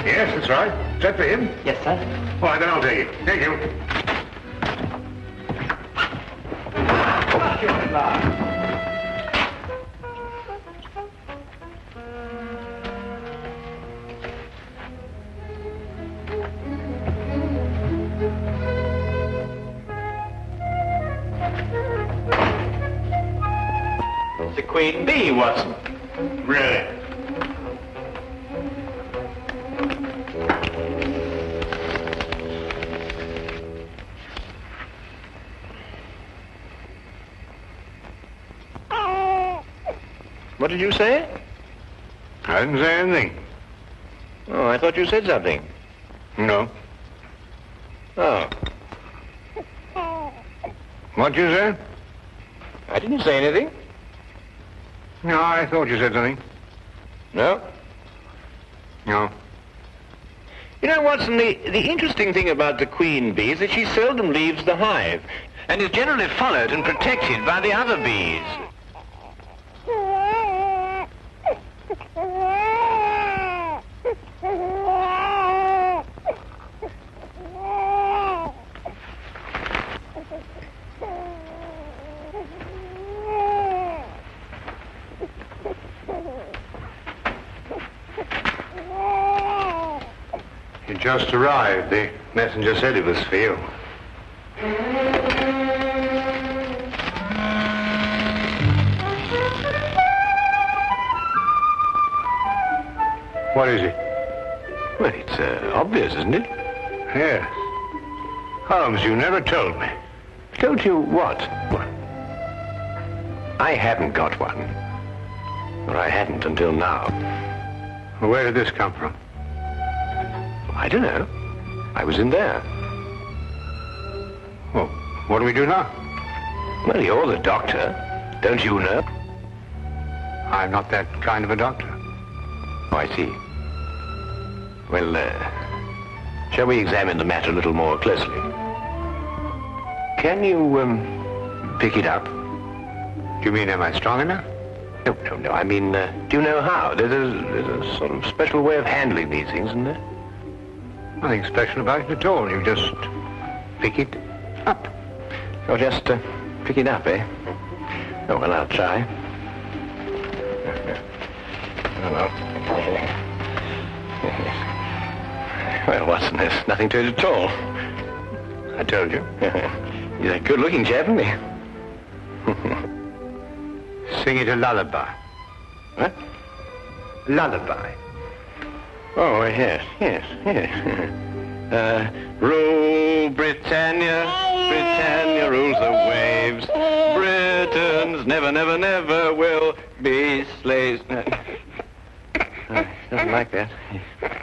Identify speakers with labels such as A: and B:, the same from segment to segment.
A: Yes, that's right. Is that for him?
B: Yes, sir.
A: All right, then I'll take it. Thank you.
B: The Queen Bee, Watson.
A: Really?
B: What did you say?
A: I didn't say anything.
B: Oh, I thought you said something.
A: No.
B: Oh.
A: What'd you say?
B: I didn't say anything.
A: No, I thought you said something.
B: No?
A: No.
B: You know, Watson, the interesting thing about the queen bee is that she seldom leaves the hive and is generally followed and protected by the other bees.
A: You just arrived. The messenger said it was for you. What is it?
B: Well, it's obvious, isn't it?
A: Yes. Holmes, you never told me.
B: Told you what? I haven't got one. Or I hadn't until now.
A: Well, where did this come from?
B: I don't know. I was in there.
A: Well, what do we do now?
B: Well, you're the doctor. Don't you know?
A: I'm not that kind of a doctor.
B: Oh, I see. Well, shall we examine the matter a little more closely? Can you, pick it up?
A: Do you mean, am I strong enough?
B: No. I mean, do you know how? There's a sort of special way of handling these things, isn't there?
A: Nothing special about it at all. You just pick it up.
B: Or just pick it up, eh? Oh, well, I'll try. Well, Watson, there's nothing to it at all.
A: I told you.
B: He's a good-looking chap, isn't he?
A: Sing it a lullaby.
B: What?
A: Lullaby.
B: Oh, yes. Rule Britannia, Britannia rules the waves. Britons never will be slaves. He doesn't like that.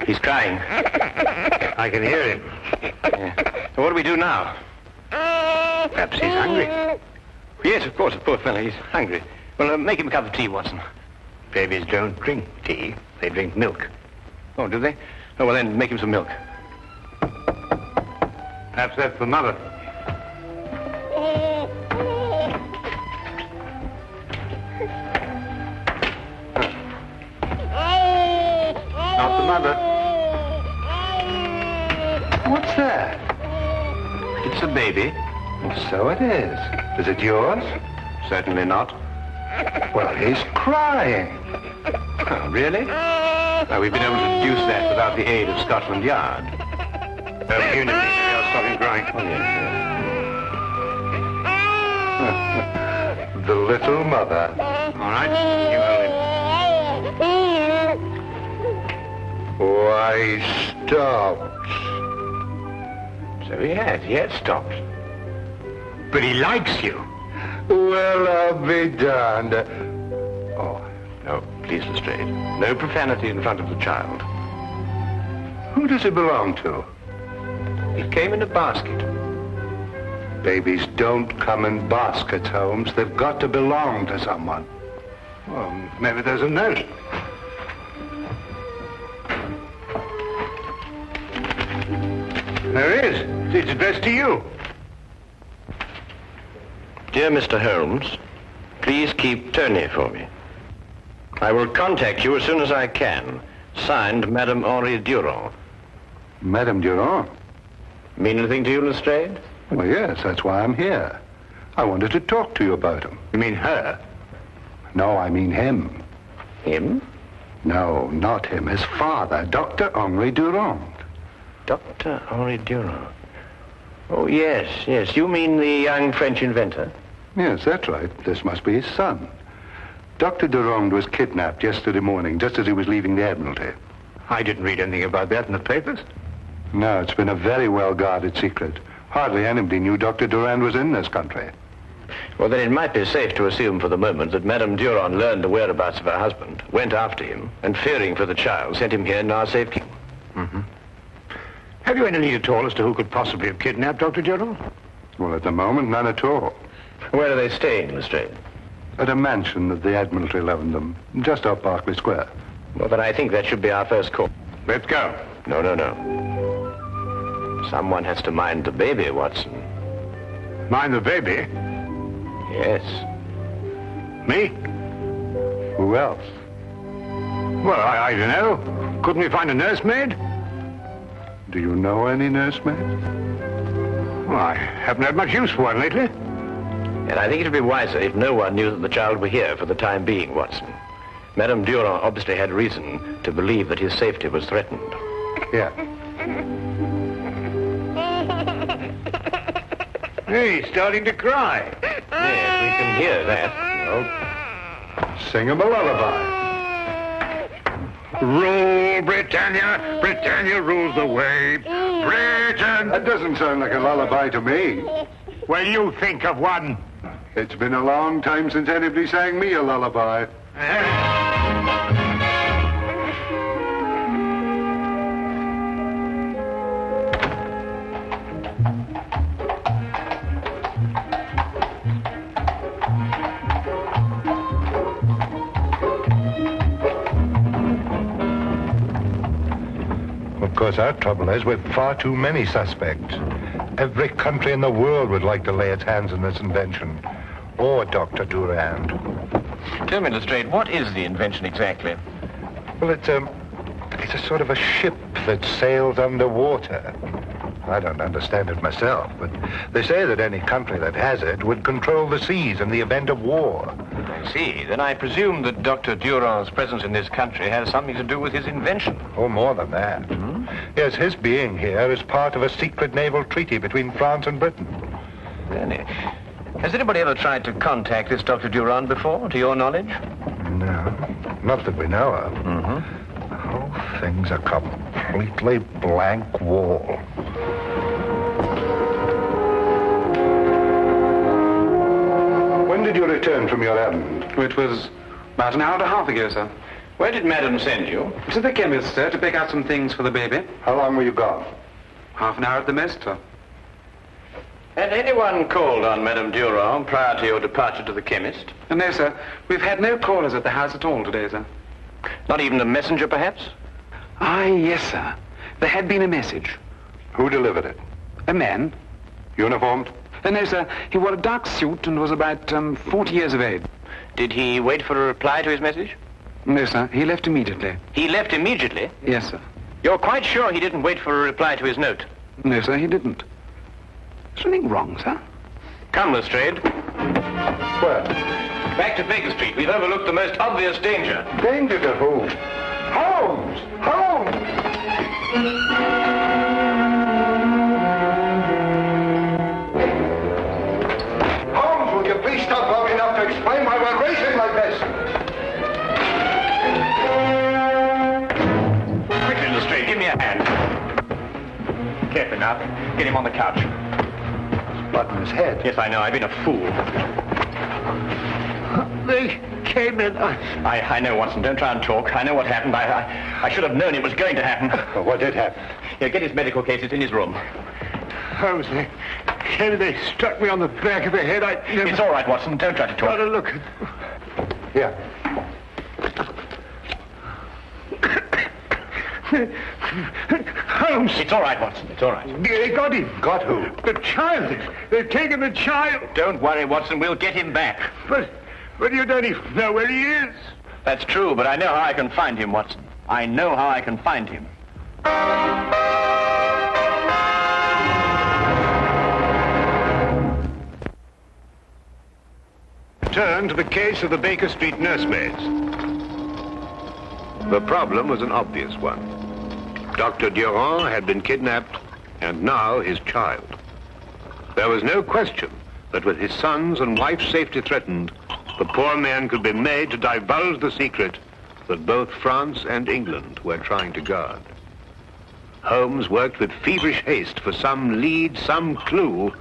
B: He's crying.
A: I can hear him.
B: Yeah. So what do we do now?
A: Perhaps he's hungry.
B: Yes, of course, the poor fellow, he's hungry. Well, make him a cup of tea, Watson.
A: Babies don't drink tea. They drink milk.
B: Oh, do they? Oh, well, then make him some milk.
A: Perhaps that's for Mother. Not the Mother. What's that?
B: It's a baby.
A: So it is. Is it yours?
B: Certainly not.
A: Well, he's crying.
B: Oh, really? Well, we've been able to deduce that without the aid of Scotland Yard.
A: You know, I'll stop him crying.
B: Oh, yes.
A: The little mother. All right, you hold him. Why, stopped.
B: So he had stopped.
A: But he likes you. Well, I'll be darned.
B: Oh, no, please, Lestrade. No profanity in front of the child.
A: Who does it belong to?
B: It came in a basket.
A: Babies don't come in baskets, Holmes. They've got to belong to someone. Well, maybe there's a note. There is. It's addressed to you.
B: Dear Mr. Holmes, please keep Tony for me. I will contact you as soon as I can. Signed, Madame Henri Durand.
A: Madame Durand?
B: Mean anything to you, Lestrade?
A: Well, yes, that's why I'm here. I wanted to talk to you about him. You mean her? No, I mean him.
B: Him?
A: No, not him. His father, Dr. Henri Durand.
B: Dr. Henri Durand. Oh, yes. You mean the young French inventor?
A: Yes, that's right. This must be his son. Dr. Durand was kidnapped yesterday morning, just as he was leaving the Admiralty. I didn't read anything about that in the papers. No, it's been a very well-guarded secret. Hardly anybody knew Dr. Durand was in this country.
B: Well, then it might be safe to assume for the moment that Madame Durand learned the whereabouts of her husband, went after him, and fearing for the child, sent him here in our safekeeping.
A: Mm-hmm. Have you any lead at all as to who could possibly have kidnapped Dr. Durand? Well, at the moment, none at all.
B: Where are they staying, Lestrade?
A: At a mansion that the Admiralty loaned them, just off Berkeley Square.
B: Well, then I think that should be our first call.
A: Let's go.
B: No. Someone has to mind the baby, Watson.
A: Mind the baby?
B: Yes.
A: Me? Who else? Well, I don't know. Couldn't we find a nursemaid? Do you know any nursemaids? Well, I haven't had much use for one lately.
B: And I think it would be wiser if no one knew that the child were here for the time being, Watson. Madame Durand obviously had reason to believe that his safety was threatened.
A: Yeah. Hey, he's starting to cry.
B: Yes, we can hear that.
A: Well, sing him a lullaby. Rule, Britannia, Britannia rules the way. Britain! That doesn't sound like a lullaby to me. Well, you think of one. It's been a long time since anybody sang me a lullaby. Of course, our trouble is with far too many suspects. Every country in the world would like to lay its hands on this invention. Or Dr. Durand.
B: Tell me, Lestrade, what is the invention exactly?
A: Well, it's a sort of a ship that sails underwater. I don't understand it myself, but they say that any country that has it would control the seas in the event of war.
B: I see. Then I presume that Dr. Durand's presence in this country has something to do with his invention.
A: Oh, more than that. Mm-hmm. Yes, his being here is part of a secret naval treaty between France and Britain.
B: Really? Has anybody ever tried to contact this Dr. Durand before, to your knowledge?
A: No, not that we know of.
B: Mm-hmm.
A: The whole thing's a completely blank wall. When did you return from your errand?
C: It was about an hour and a half ago, sir.
B: Where did Madam send you?
C: To the chemist, sir, to pick out some things for the baby.
A: How long were you gone?
C: Half an hour at the most, sir.
B: Had anyone called on Madame Durand prior to your departure to the chemist?
C: No, sir. We've had no callers at the house at all today, sir.
B: Not even a messenger, perhaps?
C: Yes, sir. There had been a message.
A: Who delivered it?
C: A man.
A: Uniformed?
C: No, sir. He wore a dark suit and was about 40 years of age.
B: Did he wait for a reply to his message?
C: No, sir. He left immediately.
B: He left immediately?
C: Yes, sir.
B: You're quite sure he didn't wait for a reply to his note?
C: No, sir, he didn't. Is anything wrong, sir?
B: Come, Lestrade.
A: Where?
B: Back to Baker Street. We've overlooked the most obvious danger.
A: Danger to who? Holmes! Holmes! Holmes, will you please stop long enough to explain why we're racing like this?
B: Quickly, me a hand. Careful now. Get him on the couch.
A: There's blood in his head.
B: Yes, I know. I've been a fool.
C: They came in.
B: I know, Watson. Don't try and talk. I know what happened. I should have known it was going to happen.
A: Well, what did happen?
B: Here, get his medical case. It's in his room.
C: Holmes, they struck me on the back of the head.
B: It's all right, Watson. Don't try to talk.
C: Got to look.
A: Here.
C: Holmes!
B: It's all right, Watson. It's all right.
C: They got him.
A: Got who?
C: The child. They've taken the child.
B: Don't worry, Watson. We'll get him back.
C: But you don't even know where he is.
B: That's true, but I know how I can find him, Watson. I know how I can find him.
D: Turn to the case of the Baker Street nursemaids. The problem was an obvious one. Dr. Durand had been kidnapped, and now his child. There was no question that with his son's and wife's safety threatened, the poor man could be made to divulge the secret that both France and England were trying to guard. Holmes worked with feverish haste for some lead, some clue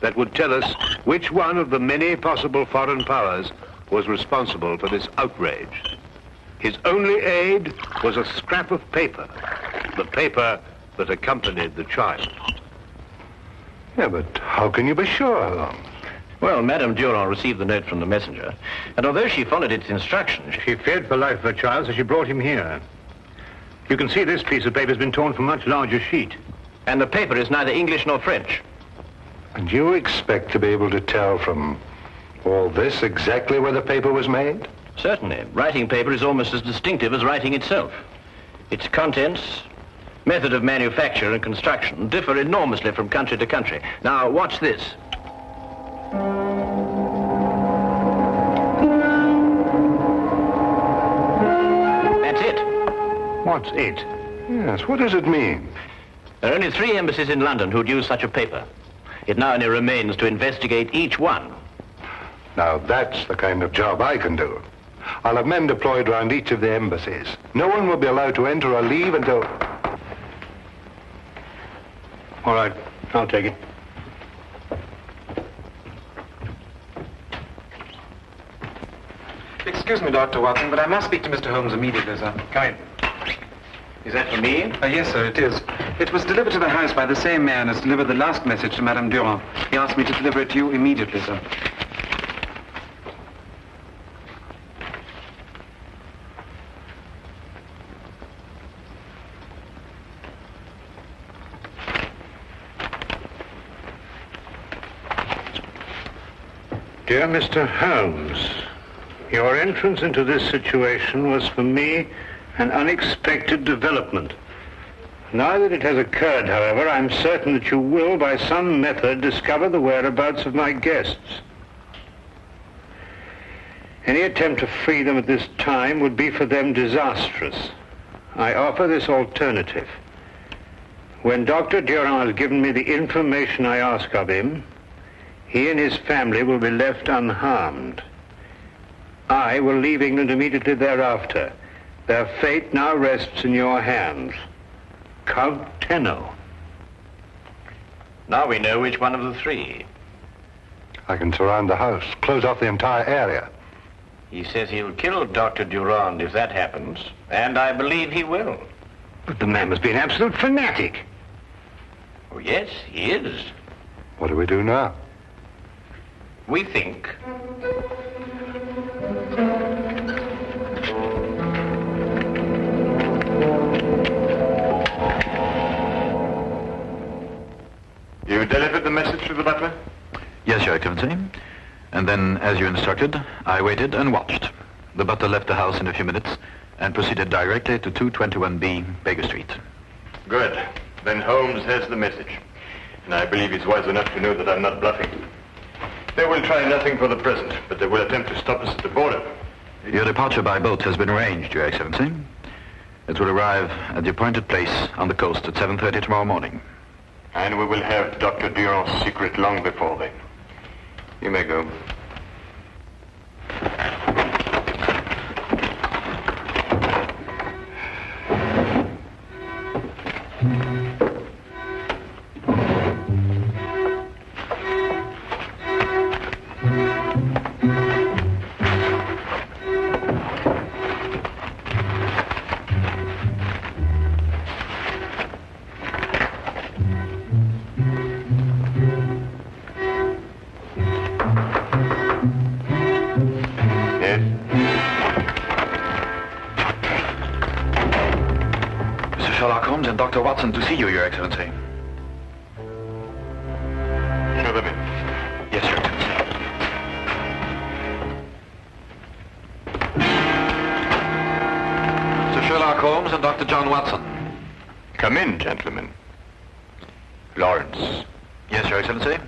D: that would tell us which one of the many possible foreign powers was responsible for this outrage. His only aid was a scrap of paper, the paper that accompanied the child.
A: Yeah, but how can you be sure, Holmes?
B: Well, Madame Durand received the note from the messenger, and although she followed its instructions,
D: She feared for life of her child, so she brought him here. You can see this piece of paper has been torn from a much larger sheet.
B: and the paper is neither English nor French.
A: And you expect to be able to tell from all this exactly where the paper was made?
B: Certainly. Writing paper is almost as distinctive as writing itself. Its contents, method of manufacture and construction differ enormously from country to country. Now, watch this. That's it.
D: What's it?
A: Yes, what does it mean?
B: There are only 3 embassies in London who'd use such a paper. It now only remains to investigate each one.
A: Now, that's the kind of job I can do. I'll have men deployed around each of the embassies. No one will be allowed to enter or leave until...
D: All right, I'll take it.
E: Excuse me, Dr. Watson, but I must speak to Mr. Holmes immediately, sir.
B: Come in. Is that for me?
E: Yes, sir, it is. It was delivered to the house by the same man as delivered the last message to Madame Durand. He asked me to deliver it to you immediately, sir.
D: Dear Mr. Holmes, your entrance into this situation was for me an unexpected development. Now that it has occurred, however, I'm certain that you will, by some method, discover the whereabouts of my guests. Any attempt to free them at this time would be for them disastrous. I offer this alternative. When Dr. Durand has given me the information I ask of him, he and his family will be left unharmed. I will leave England immediately thereafter. Their fate now rests in your hands. Count Tenno.
B: Now we know which one of the 3.
A: I can surround the house, close off the entire area.
B: He says he'll kill Dr. Durand if that happens, and I believe he will.
D: But the man must be an absolute fanatic.
B: Oh, yes, he is.
A: What do we do now?
B: We think.
F: You delivered the message to the butler?
G: Yes, Your Excellency. And then, as you instructed, I waited and watched. The butler left the house in a few minutes and proceeded directly to 221B Baker Street.
F: Good. Then Holmes has the message. And I believe he's wise enough to know that I'm not bluffing. They will try nothing for the present, but they will attempt to stop us at the border.
G: Your departure by boat has been arranged, Your Excellency. It will arrive at the appointed place on the coast at 7:30 tomorrow morning.
F: And we will have Dr. Durand's secret long before then. You may go.
G: Sherlock Holmes and Dr. Watson to see you, Your Excellency.
F: Show them in.
G: Yes, Your Excellency. Sir Sherlock Holmes and Dr. John Watson.
F: Come in, gentlemen. Lawrence,
G: Yes, Your Excellency.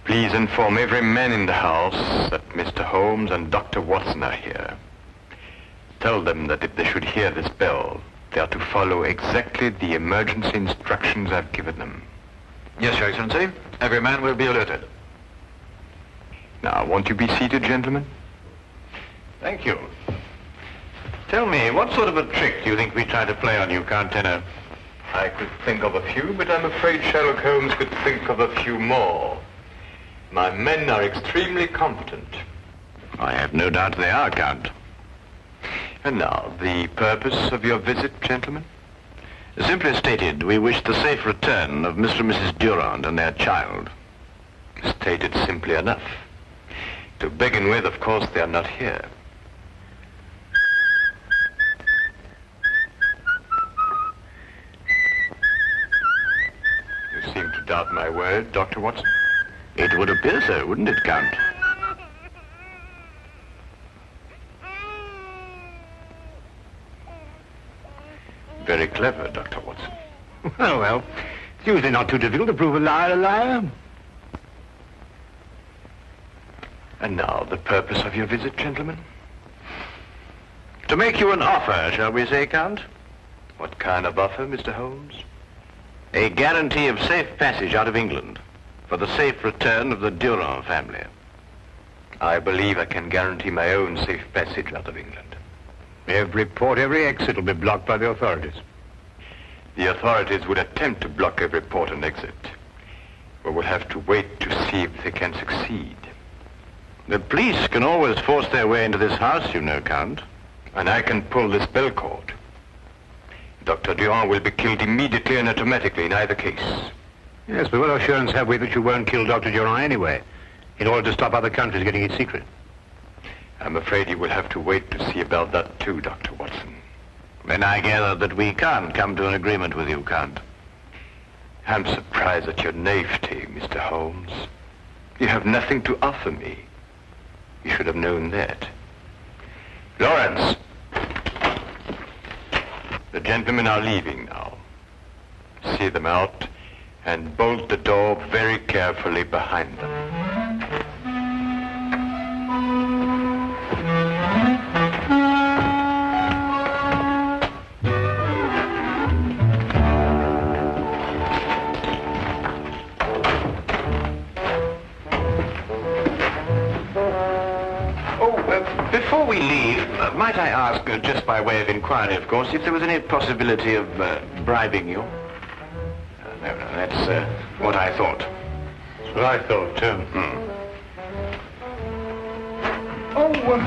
F: please inform every man in the house that Mr. Holmes and Dr. Watson are here. Tell them that if they should hear this bell, they are to follow exactly the emergency instructions I've given them.
G: Yes, Your Excellency. Every man will be alerted.
F: Now, won't you be seated, gentlemen?
B: Thank you. Tell me, what sort of a trick do you think we tried to play on you, Count Tenor?
F: I could think of a few, but I'm afraid Sherlock Holmes could think of a few more. My men are extremely competent.
B: I have no doubt they are, Count.
F: And now, the purpose of your visit, gentlemen?
B: Simply stated, we wish the safe return of Mr. and Mrs. Durand and their child.
F: Stated simply enough. To begin with, of course, they are not here. You seem to doubt my word, Dr. Watson.
B: It would appear so, wouldn't it, Count?
F: Very clever, Dr. Watson.
C: Oh, well, it's usually not too difficult to prove a liar a liar.
F: And now, the purpose of your visit, gentlemen?
B: To make you an offer, shall we say, Count?
F: What kind of offer, Mr. Holmes?
B: A guarantee of safe passage out of England for the safe return of the Durand family.
F: I believe I can guarantee my own safe passage out of England.
C: Every port, every exit will be blocked by the authorities.
F: The authorities would attempt to block every port and exit. But we'll have to wait to see if they can succeed.
B: The police can always force their way into this house, you know, Count.
F: And I can pull this bell cord. Dr. Durand will be killed immediately and automatically in either case.
C: Yes, but what assurance have we that you won't kill Dr. Durand anyway, in order to stop other countries getting its secret?
F: I'm afraid you will have to wait to see about that too, Dr. Watson.
B: Then I gather that we can't come to an agreement with you, Count.
F: I'm surprised at your naivety, Mr. Holmes. You have nothing to offer me. You should have known that. Lawrence! The gentlemen are leaving now. See them out and bolt the door very carefully behind them.
B: Before we leave, might I ask, just by way of inquiry, of course, if there was any possibility of bribing you? No, that's what I thought.
C: That's what I thought, too.
B: Well,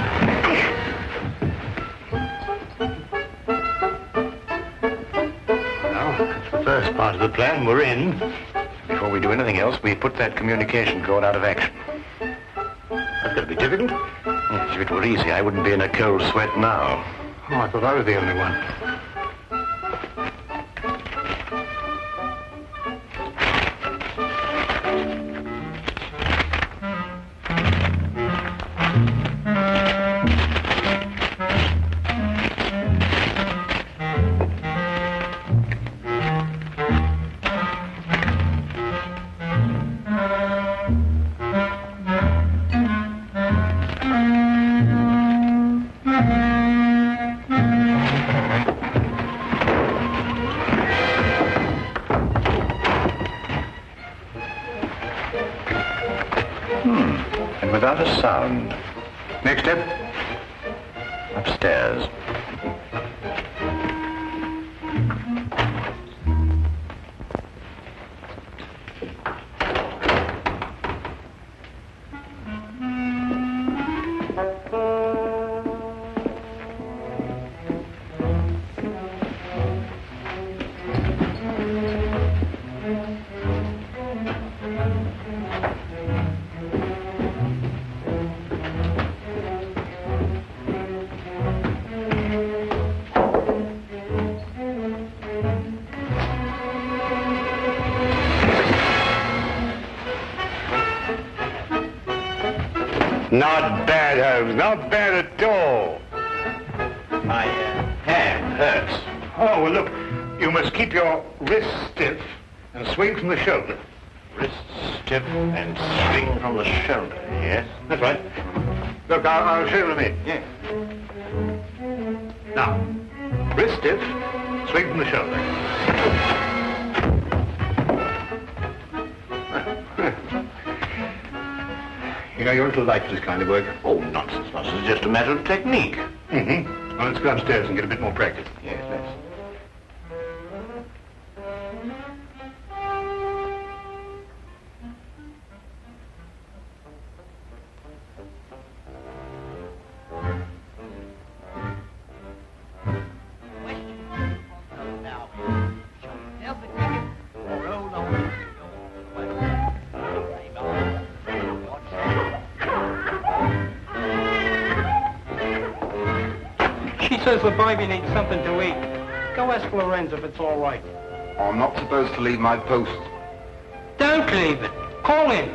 B: that's the first part of the plan. We're in. Before we do anything else, we put that communication cord out of action. That's going to be difficult. Yes, if it were easy, I wouldn't be in a cold sweat now.
C: Oh, I thought I was the only one.
B: And without a sound. Next step. Upstairs.
C: Not bad, Holmes. Not bad at all. My hand hurts. Oh, well, look. You must keep your wrist stiff and swing from the shoulder.
B: Wrist stiff and swing from the shoulder. Yes.
C: That's right. Look, I'll show you in a minute.
B: Yes.
C: Now, wrist stiff, swing from the shoulder. You know, you're a little light for this kind of work.
B: Oh, nonsense, nonsense. It's just a matter of technique.
C: Mm-hmm. Well, let's go upstairs and get a bit more practice.
B: Yes, let's.
H: She says the baby needs something to eat. Go ask Lorenz if it's all right.
I: I'm not supposed to leave my post.
H: Don't leave it. Call in.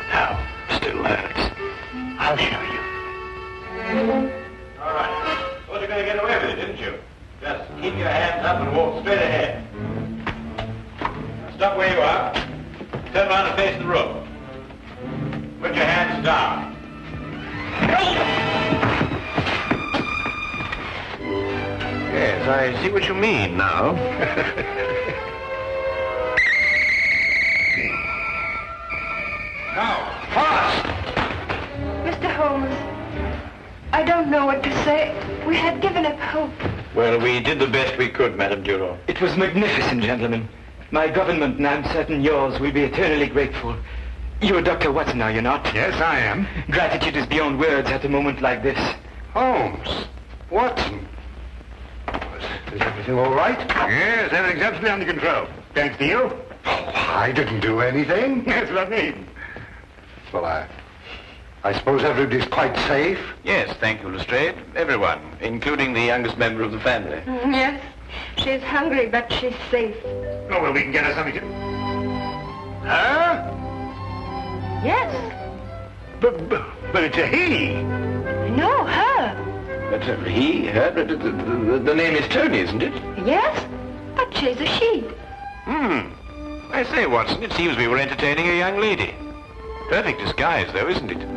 F: Now, still hurts. I'll show you.
B: All right. Thought you were going to get away with it, didn't you? Just keep your hands up and walk straight ahead. Now stop where you are. Turn around and face the room. Put your hands down. Yes, I see what you mean now. Now, fast!
J: Mr. Holmes, I don't know what to say. We had given up hope.
B: Well, we did the best we could, Madame Durand.
H: It was magnificent, gentlemen. My government, and I'm certain yours, will be eternally grateful. You're Dr. Watson, are you not?
C: Yes, I am.
H: Gratitude is beyond words at a moment like this.
C: Holmes. Watson. Is everything all right? Yes, everything's absolutely under control. Thanks to you. Oh, I didn't do anything. That's what I mean. Well, I suppose everybody's quite safe.
B: Yes, thank you, Lestrade. Everyone, including the youngest member of the family.
J: Yes, she's hungry, but she's safe.
C: Oh, well, we can get her something to... Huh?
J: Yes.
C: But it's a he.
J: No, her.
B: But he, her, the name is Tony, isn't it?
J: Yes, but she's a she.
B: I say, Watson, it seems we were entertaining a young lady. Perfect disguise, though, isn't it?